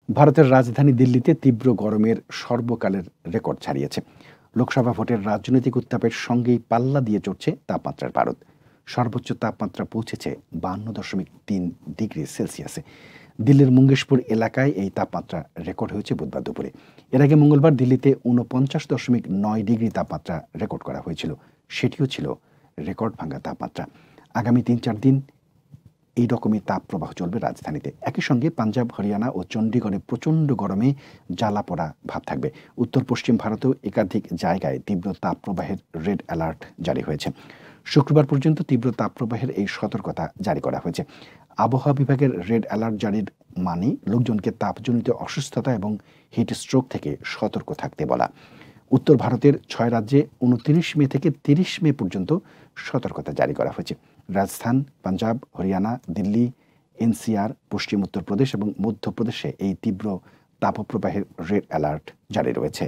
ভারতের রাজধানী দিল্লিতে তীব্র গরমের সর্বকালের রেকর্ড ছাড়িয়েছে। লোকসভা ভোটের রাজনৈতিক উত্তাপের সঙ্গেই পাল্লা দিয়ে চড়ছে তাপমাত্রার পারদ। সর্বোচ্চ তাপমাত্রা পৌঁছেছে 52.3 ডিগ্রি সেলসিয়াসে। দিল্লির মুঙ্গেশপুর এলাকায় এই তাপমাত্রা রেকর্ড হয়েছে বুধবার দুপুরে। এর আগে মঙ্গলবার দিল্লিতে 49.9 ডিগ্রি তাপমাত্রা রেকর্ড করা হয়েছিল। সেটিও ছিল রেকর্ড ভাঙা তাপমাত্রা। আগামী ৩-৪ দিন এই রকমই তাপপ্রবাহ চলবে রাজধানীতে। একই সঙ্গে পাঞ্জাব, হরিয়ানা ও চণ্ডীগড়ে প্রচণ্ড গরমে জ্বালাপোড়া ভাব থাকবে। উত্তর পশ্চিম ভারতেও একাধিক জায়গায় তীব্র তাপপ্রবাহের রেড অ্যালার্ট জারি হয়েছে। শুক্রবার পর্যন্ত তীব্র তাপপ্রবাহের এই সতর্কতা জারি করা হয়েছে। আবহাওয়া বিভাগের রেড অ্যালার্ট জারির মানে লোকজনকে তাপজনিত অসুস্থতা এবং হিট স্ট্রোক থেকে সতর্ক থাকতে বলা। উত্তর ভারতের ৬ রাজ্যে ২৯ মে থেকে ৩০ মে পর্যন্ত সতর্কতা জারি করা হয়েছে। রাজস্থান, পাঞ্জাব, হরিয়ানা, দিল্লি, এনসিআর, পশ্চিম উত্তরপ্রদেশ এবং মধ্যপ্রদেশে এই তীব্র তাপপ্রবাহের রেড অ্যালার্ট জারি রয়েছে।